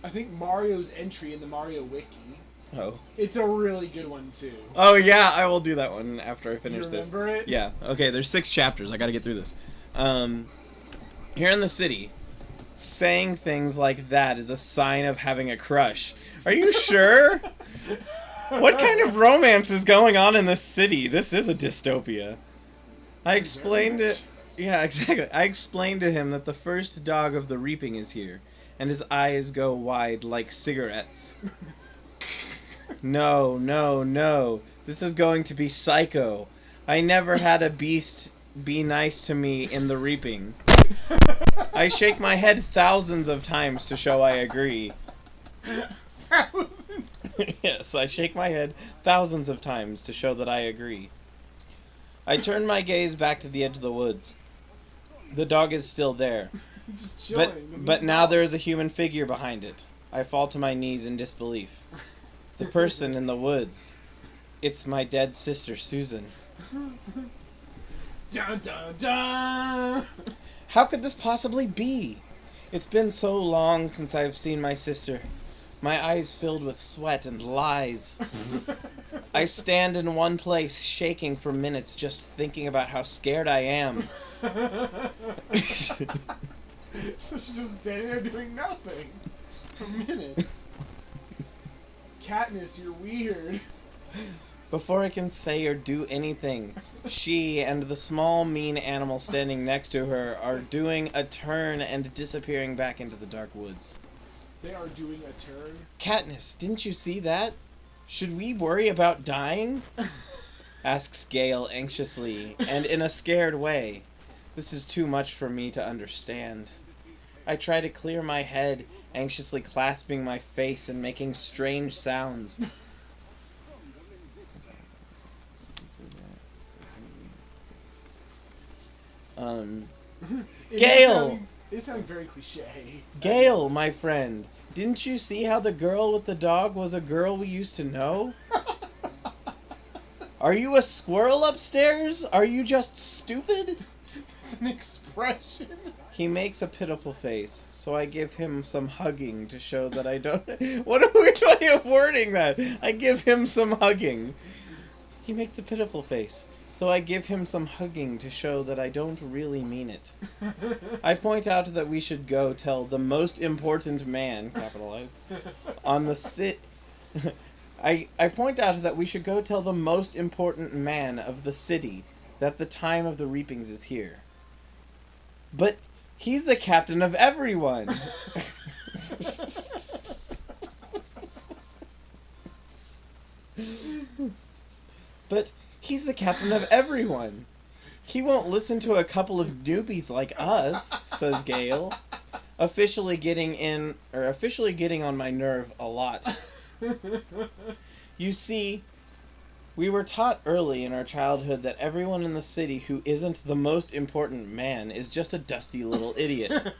I think Mario's entry in the Mario Wiki. Oh. It's a really good one, too. Oh, yeah, I will do that one after I finish You this. remember it? Yeah. Okay, there's 6 chapters. I gotta get through this. Here in the city, saying things like that is a sign of having a crush. Are you sure? What kind of romance is going on in this city? This is a dystopia. I explained it. Yeah, exactly. I explained to him that the first dog of the reaping is here, and his eyes go wide like cigarettes. No, no, no. This is going to be psycho. I never had a beast be nice to me in the reaping. I shake my head thousands of times to show I agree. Yes, I shake my head thousands of times to show that I agree. I turn my gaze back to the edge of the woods. The dog is still there. Just chilling. But now there is a human figure behind it. I fall to my knees in disbelief. The person in the woods. It's my dead sister, Susan. Dun, dun, dun. How could this possibly be? It's been so long since I've seen my sister. My eyes filled with sweat and lies. I stand in one place, shaking for minutes, just thinking about how scared I am. So she's just standing there doing nothing for minutes. Katniss, you're weird. Before I can say or do anything, she and the small, mean animal standing next to her are doing a turn and disappearing back into the dark woods. They are doing a turn. Katniss, didn't you see that? Should we worry about dying? Asks Gale anxiously, and in a scared way. This is too much for me to understand. I try to clear my head, anxiously clasping my face and making strange sounds. Gale! It sounds very cliche. Gale, my friend, didn't you see how the girl with the dog was a girl we used to know? Are you a squirrel upstairs? Are you just stupid? It's an expression. He makes a pitiful face, so I give him some hugging to show that I don't... What a weird way of wording that! I give him some hugging. He makes a pitiful face, so I give him some hugging to show that I don't really mean it. I point out that we should go tell the most important man, capitalized, on the I point out that we should go tell the most important man of the city that the time of the reapings is here. But he's the captain of everyone. But he's the captain of everyone. He won't listen to a couple of newbies like us, says Gale, officially getting on my nerve a lot. You see, we were taught early in our childhood that everyone in the city who isn't the most important man is just a dusty little idiot.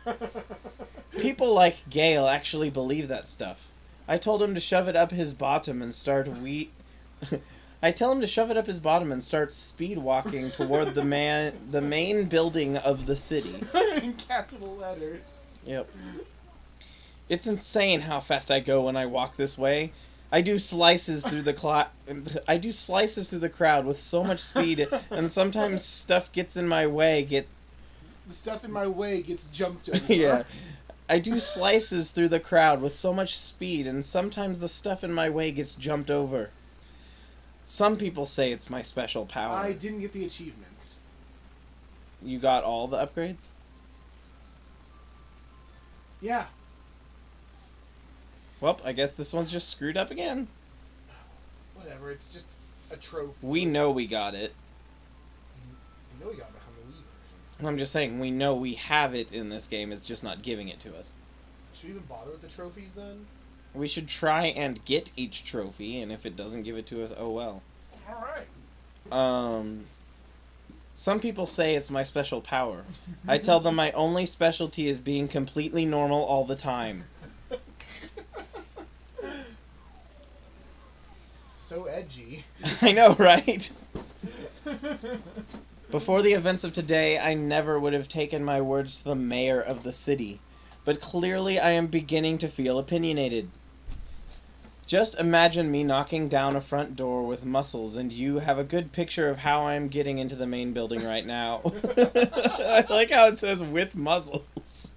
People like Gale actually believe that stuff. I told him to shove it up his bottom and start I tell him to shove it up his bottom and start speed walking toward the main building of the city. In capital letters. Yep. It's insane how fast I go when I walk this way. I do slices through the crowd with so much speed, and sometimes stuff gets in my way. The stuff in my way gets jumped over. Yeah. I do slices through the crowd with so much speed, and sometimes the stuff in my way gets jumped over. Some people say it's my special power. I didn't get the achievement. You got all the upgrades? Yeah. Well, I guess this one's just screwed up again. Whatever, it's just a trophy. We know we got it. You know we got it on the Wii version. I'm just saying, we know we have it in this game, it's just not giving it to us. Should we even bother with the trophies then? We should try and get each trophy, and if it doesn't give it to us, oh well. Alright. Some people say it's my special power. I tell them my only specialty is being completely normal all the time. So edgy. I know, right? Before the events of today, I never would have taken my words to the mayor of the city. but clearly I am beginning to feel opinionated. Just imagine me knocking down a front door with muscles, and you have a good picture of how I am getting into the main building right now. I like how it says with muscles.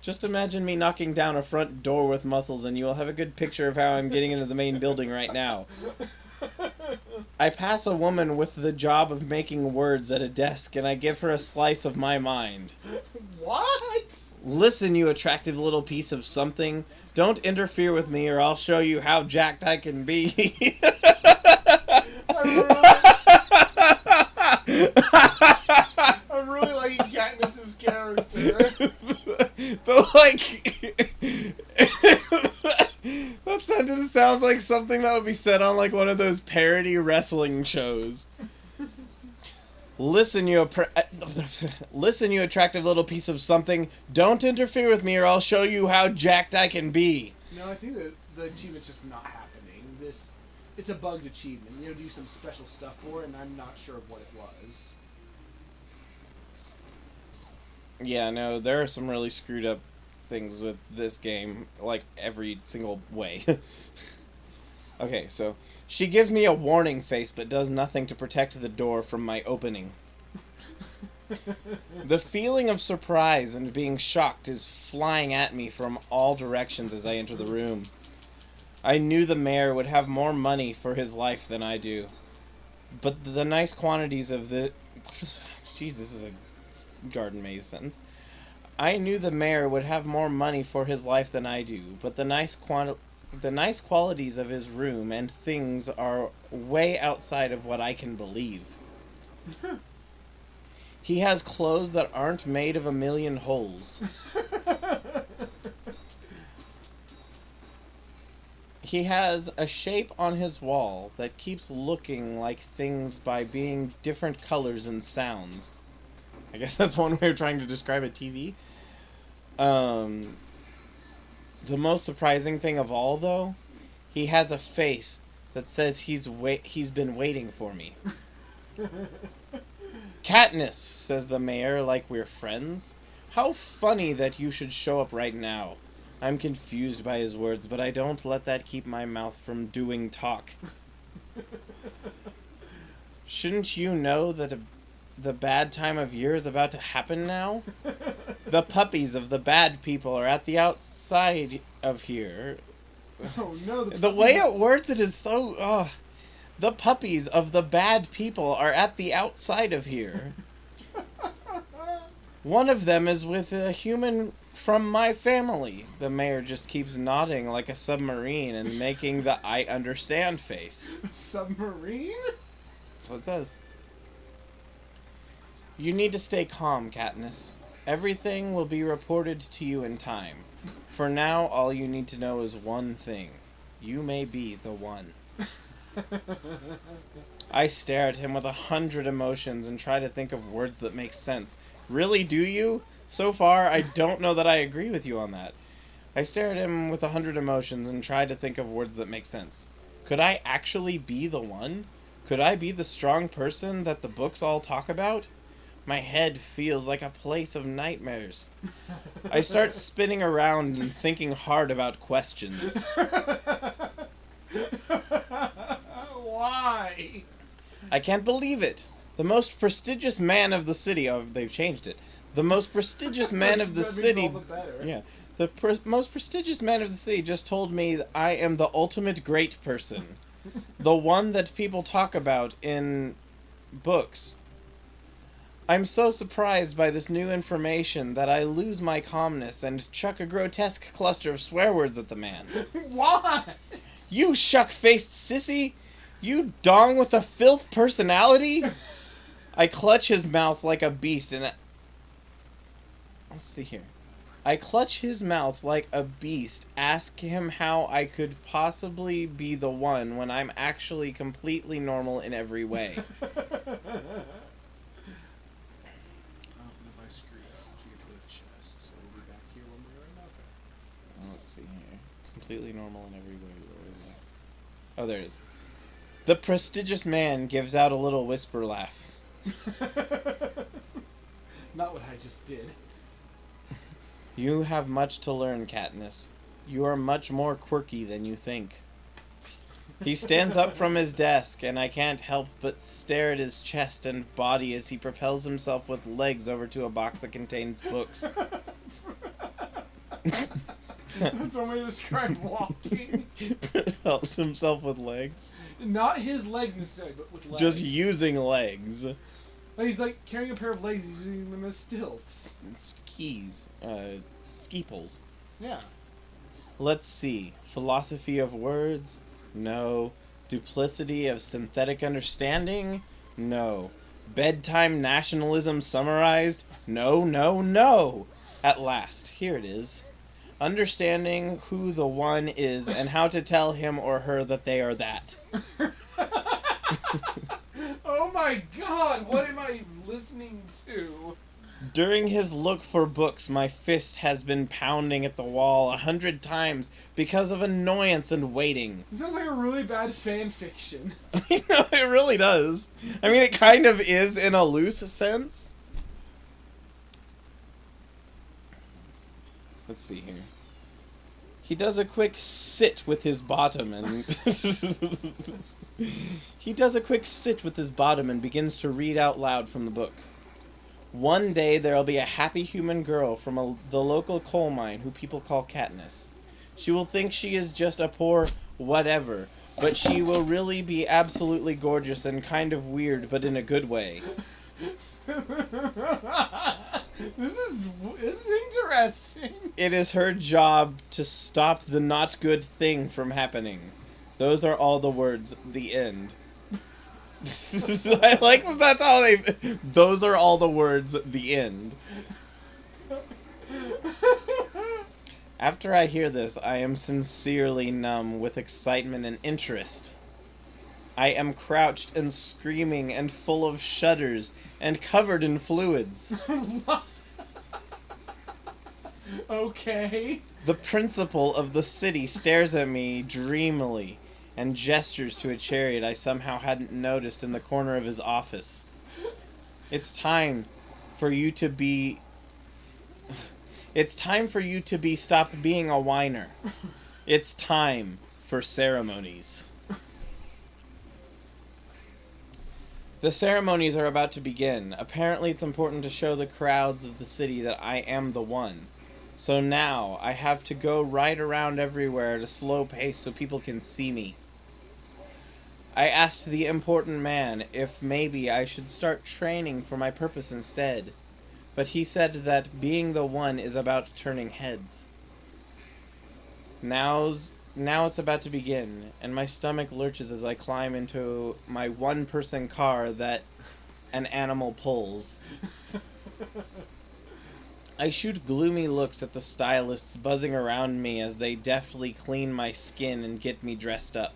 Just imagine me knocking down a front door with muscles, and you will have a good picture of how I'm getting into the main building right now. I pass a woman with the job of making words at a desk, and I give her a slice of my mind. What? Listen, you attractive little piece of something. Don't interfere with me, or I'll show you how jacked I can be. I'm really liking Katniss's character. That sentence sounds like something that would be said on like one of those parody wrestling shows. Listen, you attractive little piece of something. Don't interfere with me, or I'll show you how jacked I can be. No, I think that the achievement's just not happening. It's a bugged achievement. You know, do some special stuff for it, and I'm not sure of what it was. Yeah, no, there are some really screwed up things with this game, like every single way. Okay, so she gives me a warning face, but does nothing to protect the door from my opening. The feeling of surprise and being shocked is flying at me from all directions as I enter the room. I knew the mayor would have more money for his life than I do. But the nice quantities of the... Jeez, this is a garden maze sentence. I knew the mayor would have more money for his life than I do, but the nice qualities of his room and things are way outside of what I can believe. He has clothes that aren't made of a million holes. He has a shape on his wall that keeps looking like things by being different colors and sounds. I guess that's one way of trying to describe a TV. The most surprising thing of all, though, he has a face that says he's been waiting for me. Katniss, says the mayor like we're friends. How funny that you should show up right now. I'm confused by his words, but I don't let that keep my mouth from doing talk. Shouldn't you know that the bad time of year is about to happen now? The puppies of the bad people are at the outside of here. Oh no! The way it words it is so... The puppies of the bad people are at the outside of here. One of them is with a human from my family. The mayor just keeps nodding like a submarine and making the I understand face. Submarine? That's what it says. You need to stay calm, Katniss. Everything will be reported to you in time. For now, all you need to know is one thing. You may be the one. I stare at him with 100 emotions and try to think of words that make sense. Really, do you? So far, I don't know that I agree with you on that. I stare at him with 100 emotions and try to think of words that make sense. Could I actually be the one? Could I be the strong person that the books all talk about? My head feels like a place of nightmares. I start spinning around and thinking hard about questions. Why? I can't believe it. The most prestigious man of the city... Oh, they've changed it. The most prestigious man of the city... Yeah. The most prestigious man of the city just told me that I am the ultimate great person. The one that people talk about in books. I'm so surprised by this new information that I lose my calmness and chuck a grotesque cluster of swear words at the man. Why? You shuck-faced sissy! You dong with a filth personality! I clutch his mouth like a beast and... Let's see here. I clutch his mouth like a beast, ask him how I could possibly be the one when I'm actually completely normal in every way. Let's see here. Completely normal in every way. Where is that? Oh, there it is. The prestigious man gives out a little whisper laugh. Not what I just did. You have much to learn, Katniss. You are much more quirky than you think. He stands up from his desk, and I can't help but stare at his chest and body as he propels himself with legs over to a box that contains books. That's one way to describe walking. Propels himself with legs? Not his legs necessarily, but with legs. Just using legs. Like he's like carrying a pair of legs, he's using them as stilts. Skis. Ski poles. Yeah. Let's see. Philosophy of words? No. Duplicity of synthetic understanding? No. Bedtime nationalism summarized? No, no, no! At last, here it is. Understanding who the one is and how to tell him or her that they are that. Oh my god, what am I listening to? During his look for books, my fist has been pounding at the wall 100 times because of annoyance and waiting. It sounds like a really bad fan fiction. I know, it really does. I mean, it kind of is in a loose sense. Let's see here. He does a quick sit with his bottom and... He does a quick sit with his bottom and begins to read out loud from the book. One day there'll be a happy human girl from the local coal mine who people call Katniss. She will think she is just a poor whatever, but she will really be absolutely gorgeous and kind of weird, but in a good way. This is interesting. It is her job to stop the not good thing from happening. Those are all the words. The end. I like that that's how they... Those are all the words. The end. After I hear this, I am sincerely numb with excitement and interest. I am crouched and screaming and full of shudders and covered in fluids. Okay. The principal of the city stares at me dreamily and gestures to a chariot I somehow hadn't noticed in the corner of his office. It's time for you to be... Stop being a whiner. It's time for ceremonies. The ceremonies are about to begin. Apparently it's important to show the crowds of the city that I am the one. So now I have to go right around everywhere at a slow pace so people can see me. I asked the important man if maybe I should start training for my purpose instead, but he said that being the one is about turning heads. Now it's about to begin, and my stomach lurches as I climb into my one-person car that an animal pulls. I shoot gloomy looks at the stylists buzzing around me as they deftly clean my skin and get me dressed up.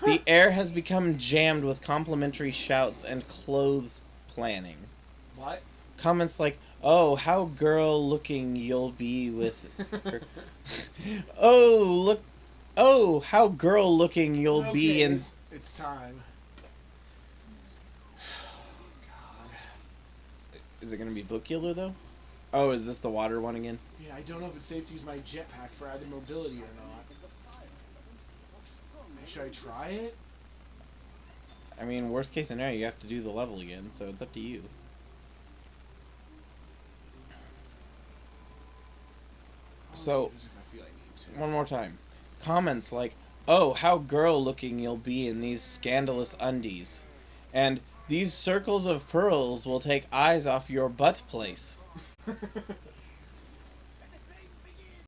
The air has become jammed with complimentary shouts and clothes planning. What? Comments like, "Oh, how girl-looking you'll be with her." Oh, how girl-looking you'll be in... It's time. God. Is it going to be Book Killer, though? Oh, is this the water one again? Yeah, I don't know if it's safe to use my jetpack for either mobility or not. Should I try it? I mean, worst case scenario, you have to do the level again, so it's up to you. So, one more time. Comments like, "Oh, how girl-looking you'll be in these scandalous undies," and "These circles of pearls will take eyes off your butt place."